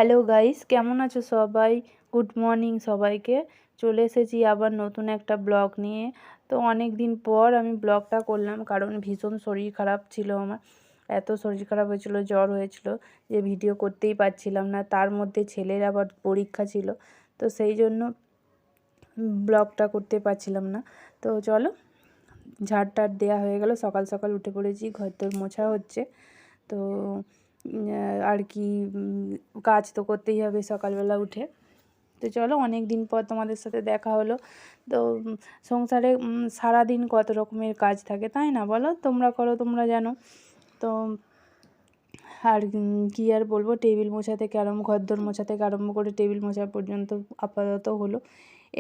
Hello guys, কেমন আছো সবাই? গুড মর্নিং সবাইকে। চলে এসেছি আবার নতুন একটা ব্লগ নিয়ে। তো অনেক দিন পর আমি ব্লগটা করলাম, কারণ ভীষণ শরীর খারাপ ছিল আমার। এত শরীর খারাপ হয়েছিল, জ্বর হয়েছিল, যে ভিডিও করতেই পারছিলাম না। তার মধ্যে ছেলের আবার পরীক্ষা ছিল, তো সেই জন্য ব্লগটা করতে পারছিলাম না। তো চলো, ঝাড় টাড় দেওয়া হয়ে গেল, সকাল সকাল উঠে পড়েছি, ঘর তোর মোছা হচ্ছে। তো আর কি, কাজ তো করতেই হবে সকালবেলা উঠে। তো চলো, অনেক দিন পর তোমাদের সাথে দেখা হলো। তো সংসারে সারাদিন কত রকমের কাজ থাকে, তাই না বলো? তোমরা করো, তোমরা জানো। তো আর কী আর বলবো, টেবিল মোছা থেকে ঘরদোর মোছা থেকে আরম্ভ করে টেবিল মোছা পর্যন্ত আপাতত হলো।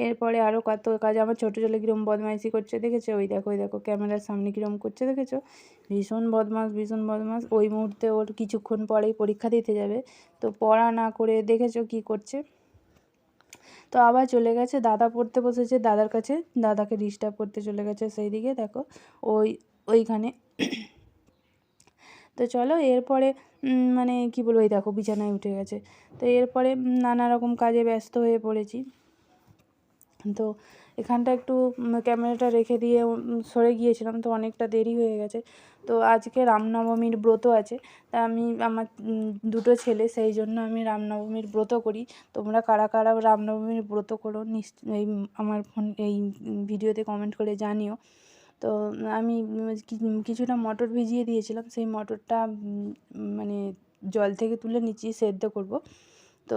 এরপরে আরও কত কাজ। আমার ছোটো ছেলে কীরকম বদমাইশি করছে দেখেছো? ওই দেখো, ওই দেখো, ক্যামেরার সামনে কীরকম করছে দেখেছো? ভীষণ বদমাস, ভীষণ বদমাস। ওই মুহূর্তে ওর কিছুক্ষণ পরেই পরীক্ষা দিতে যাবে, তো পড়া না করে দেখেছো কী করছে। তো আবার চলে গেছে, দাদা পড়তে বসেছে দাদার কাছে, দাদাকে ডিস্টার্ব করতে চলে গেছে সেই দিকে, দেখো ওইখানে। তো চলো, এরপরে মানে কি বলবো, এই দেখো বিছানায় উঠে গেছে। তো এরপরে নানা রকম কাজে ব্যস্ত হয়ে পড়েছি। তো এখানটা একটু ক্যামেরাটা রেখে দিয়ে সরে গিয়েছিলাম, তো অনেকটা দেরি হয়ে গেছে। তো আজকে রামনবমীর ব্রত আছে, তা আমি আমার দুটো ছেলে, সেই জন্য আমি রামনবমীর ব্রত করি। তোমরা কারা কারা রামনবমীর ব্রত করো এই আমার এই ভিডিওতে কমেন্ট করে জানিও। তো আমি কিছুটা মটর ভিজিয়ে দিয়েছিলাম, সেই মটরটা মানে জল থেকে তুলে নিচ্ছি, সেদ্ধ করব। তো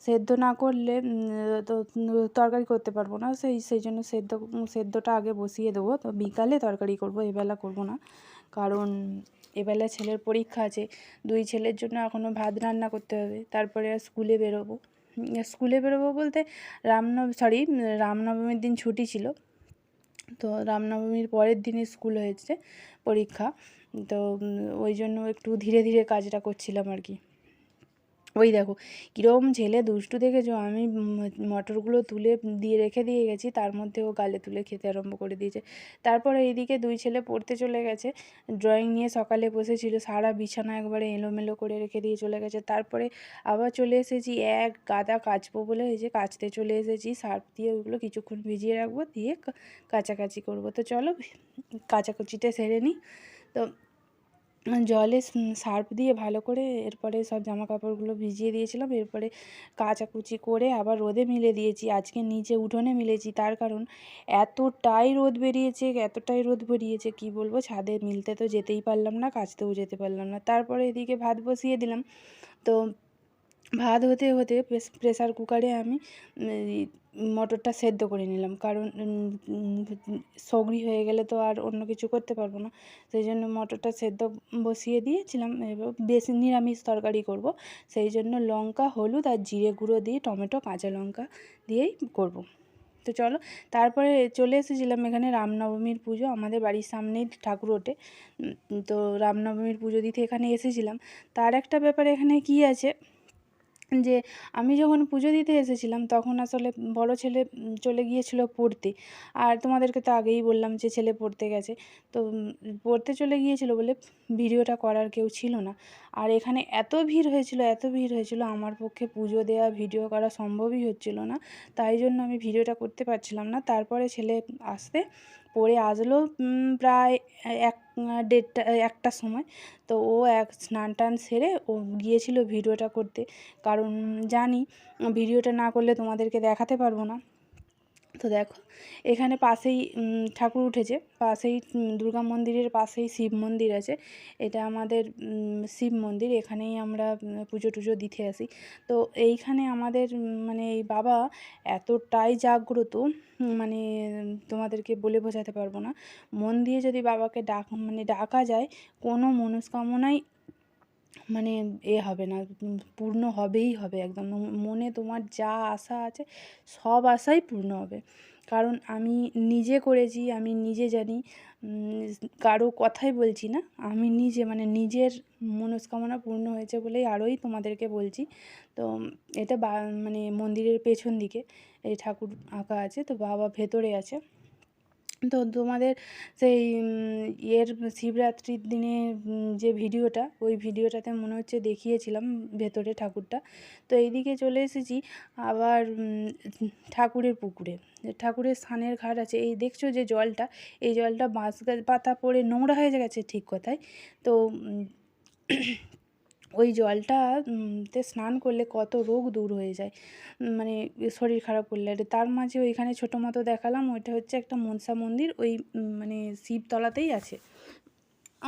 সেদ্ধ না করলে তো তরকারি করতে পারবো না, সেই জন্য সেদ্ধটা আগে বসিয়ে দেবো। তো বিকালে তরকারি করব, এবেলা করব না, কারণ এবেলা ছেলের পরীক্ষা আছে। দুই ছেলের জন্য এখনও ভাত রান্না করতে হবে, তারপরে স্কুলে বেরোবো। স্কুলে বেরোবো বলতে রামনবমীর দিন ছুটি ছিল, তো রামনবমীর পরের দিনে স্কুল হয়েছে পরীক্ষা। তো ওই জন্য একটু ধীরে ধীরে কাজটা করছিলাম আর কি। ওই দেখো কীরকম ছেলে দুষ্টু দেখেছো? আমি মটরগুলো তুলে রেখে দিয়ে গেছি, তার মধ্যে ও গালে তুলে খেতে আরম্ভ করে দিয়েছে। তারপরে এইদিকে দুই ছেলে পড়তে চলে গেছে, ড্রয়িং নিয়ে সকালে বসেছিল, সারা বিছানা একবারে এলোমেলো করে রেখে দিয়ে চলে গেছে। তারপরে আবার চলে এসেছি, এক গাদা কাচবো বলে এই যে কাচতে চলে এসেছি, সার্ফ দিয়ে ওইগুলো কিছুক্ষণ ভিজিয়ে রাখবো, দিয়ে কাচাকাচি করবো। তো চলো, কাচাকুচিটা সেরে নিই। তো জলে সার্ফ দিয়ে ভালো করে এরপরে সব জামা কাপড়গুলো ভিজিয়ে দিয়েছিলাম, এরপরে কাচাকুচি করে আবার রোদে মিলে দিয়েছি। আজকে নিচে উঠোনে মিলেছি, তার কারণ এতটাই রোদ বেরিয়েছে কি বলবো, ছাদে মিলতে তো যেতেই পারলাম না, কাচতেও যেতে পারলাম না। তারপরে এদিকে ভাত বসিয়ে দিলাম। তো ভাত হতে হতে প্রেসার কুকারে আমি মটরটা সেদ্ধ করে নিলাম, কারণ সগড়ি হয়ে গেলে তো আর অন্য কিছু করতে পারবো না, সেই জন্য মটরটা সেদ্ধ বসিয়ে দিয়েছিলাম। এবার বেশি নিরামিষ তরকারি করব, সেই জন্য লঙ্কা, হলুদ আর জিরে গুঁড়ো দিয়ে, টমেটো, কাঁচা লঙ্কা দিয়েই করব। তো চলো, তারপরে চলে এসেছিলাম এখানে রামনবমীর পুজো, আমাদের বাড়ির সামনেই ঠাকুর ওঠে। তো রামনবমীর পুজো দিতে এখানে এসেছিলাম। তার একটা ব্যাপার এখানে কি আছে, যে আমি যখন পুজো দিতে এসেছিলাম তখন আসলে বড় ছেলে চলে গিয়েছিল পড়তে। আর তোমাদেরকে তো আগেই বললাম যে ছেলে পড়তে গেছে, তো পড়তে চলে গিয়েছিল বলে ভিডিওটা করার কেউ ছিল না। আর এখানে এত ভিড় হয়েছিল, আমার পক্ষে পুজো দেওয়া ভিডিও করা সম্ভবই হচ্ছিল না, তাই জন্য আমি ভিডিওটা করতে পারছিলাম না। তারপরে ছেলে পড়ে আসলো প্রায় 1:30-1টার সময়। তো ও স্নান টান সেরে ও গিয়েছিল ভিডিওটা করতে, কারণ জানি ভিডিওটা না করলে তোমাদেরকে দেখাতে পারবো না। তো দেখো, এখানে পাশেই ঠাকুর উঠেছে, পাশেই দুর্গা মন্দিরের পাশেই শিব মন্দির আছে। এটা আমাদের শিব মন্দির, এখানেই আমরা পুজো টুজো দিতে আসি। তো এইখানে আমাদের মানে এই বাবা এতটাই জাগ্রত, মানে তোমাদেরকে বলে বোঝাতে পারবো না। মন দিয়ে যদি বাবাকে ডাকা যায়, কোনো মনস্কামনাই মানে হবে না, পূর্ণ হবেই হবে একদম। মনে তোমার যা আশা আছে সব আশাই পূর্ণ হবে, কারণ আমি নিজে করেছি, আমি নিজে জানি, কারো কথাই বলছি না, আমি নিজে নিজের মনস্কামনা পূর্ণ হয়েছে বলেই আরোই তোমাদেরকে বলছি। তো এটা মানে মন্দিরের পেছন দিকে এই ঠাকুর আঁকা আছে, তো বাবা ভেতরে আছে। তো তোমাদের সেই ইয়ের শিবরাত্রির দিনে যে ভিডিওটা, ওই ভিডিওটাতে মনে হচ্ছে দেখিয়েছিলাম ভেতরে ঠাকুরটা। তো এইদিকে চলে এসেছি আবার ঠাকুরের পুকুরে। ঠাকুরের স্নানের ঘাট আছে, এই দেখছো যে জলটা, এই জলটা বাঁশ গাছ পাতা পড়ে নোংরা হয়ে গেছে ঠিক কথায়। তো ওই জলটা তে স্নান করলে কত রোগ দূর হয়ে যায়, মানে শরীর খারাপ করলে। তার মাঝে ওইখানে ছোটো মতো দেখালাম, ওইটা হচ্ছে একটা মনসা মন্দির, ওই মানে শিবতলাতেই আছে,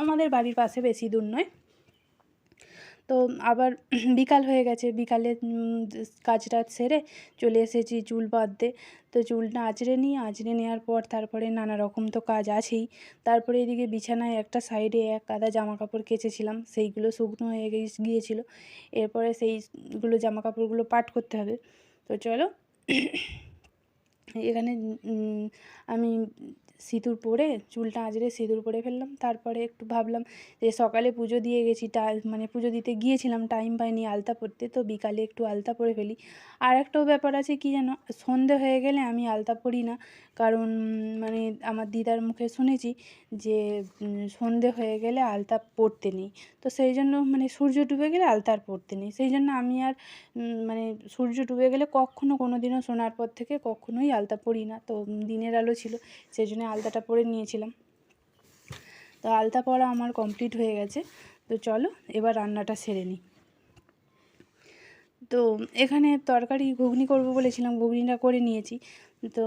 আমাদের বাড়ির পাশে, বেশি দূর নয়। তো আবার বিকাল হয়ে গেছে, বিকালে কাজ টাজ সেরে চলে এসেছি চুল বাঁধতে। তো চুলটা আঁচড়ে নিই, আঁচড়ে নেওয়ার পর তারপরে নানা রকম তো কাজ আছেই। তারপরে এদিকে বিছানায় একটা সাইডে এক গাদা জামা কাপড় কেচেছিলাম, সেইগুলো শুকনো হয়ে গিয়েছিলো। এরপরে সেইগুলো জামা কাপড়গুলো পাট করতে হবে। তো চলো, এখানে আমি সিঁদুর পরে, চুলটা আঁচড়ে সিঁদুর পরে ফেললাম। তারপরে একটু ভাবলাম যে সকালে পুজো দিয়ে গেছি, মানে পুজো দিতে গিয়েছিলাম, টাইম পাইনি আলতা পরতে, তো বিকালে একটু আলতা পরে ফেলি। আর একটাও ব্যাপার আছে কি যেন, সন্ধে হয়ে গেলে আমি আলতা পরি না, কারণ মানে আমার দিদার মুখে শুনেছি যে সন্ধে হয়ে গেলে আলতা পরতে নেই। তো সেই জন্য মানে সূর্য ডুবে গেলে আলতা আর পরতে নেই, সেই জন্য আমি আর মানে সূর্য ডুবে গেলে কখনও কোনো দিনও শোনার পর থেকে কখনোই আলতা পরি না। তো দিনের আলো ছিল, সেই জন্য আলতাটা পরে নিয়েছিলাম। তো আলতা পরা আমার কমপ্লিট হয়ে গেছে। তো চলো এবার রান্নাটা সেরে নিই। তো এখানে তরকারি ঘুগনি করবো বলেছিলাম, ঘুগনিটা করে নিয়েছি। তো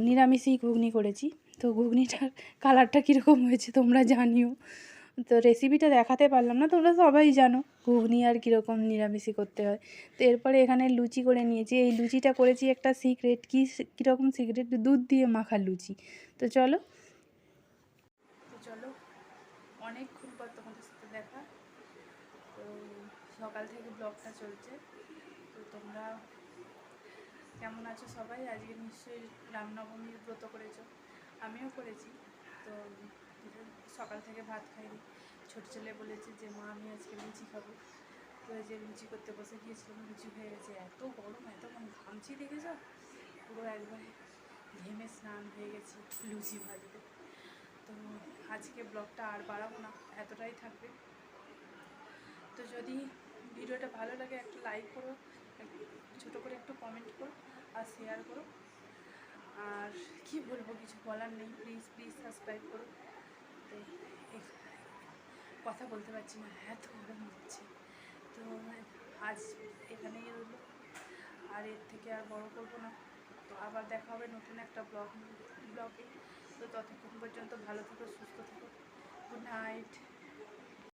নিরামিষই ঘুগনি করেছি। তো ঘুগনিটার কালারটা কীরকম হয়েছে তোমরা জানিও। তো রেসিপিটা দেখাতে পারলাম না, তোমরা সবাই জানো ঘুগনি আর কীরকম নিরামিষই করতে হয়। তো এরপরে এখানে লুচি করে নিয়েছি, এই লুচিটা করেছি একটা সিক্রেট, কীরকম সিক্রেট, দুধ দিয়ে মাখা লুচি। তো চলো অনেকক্ষণ পর তোমাদের সাথে দেখা। তো সকাল থেকে ব্লগটা চলছে। তো তোমরা কেমন আছো সবাই? আজকে নিশ্চয়ই রামনবমীর ব্রত করেছো, আমিও করেছি। তো সকাল থেকে ভাত খাইনি, ছোটো ছেলে বলেছে যে মা আমি আজকে লুচি খাবো। তো যে লুচি করতে বসে গিয়েছিলাম, লুচি হয়ে গেছে। এত গরম, এত ঘামছি দেখেছ, পুরো একবারে ঘেমে স্নান হয়ে গেছি লুচি ভাজতে। তো আজকে ব্লগটা আর বাড়াবো না, এতটাই থাকবে। তো যদি ভিডিওটা ভালো লাগে একটা লাইক করো, ছোটো করে একটু কমেন্ট করো আর শেয়ার করো। আর কি বলবো, কিছু বলার নেই, প্লিজ প্লিজ সাবস্ক্রাইব করো। তো কথা বলতে পারছি না, এত গরম হচ্ছে। তো আজ এখানেই রইল, আর এর থেকে আর বড় করবো না। তো আবার দেখা হবে নতুন একটা ব্লগে। তো ততক্ষণ পর্যন্ত ভালো থেকো, সুস্থ থেকো, গুড নাইট।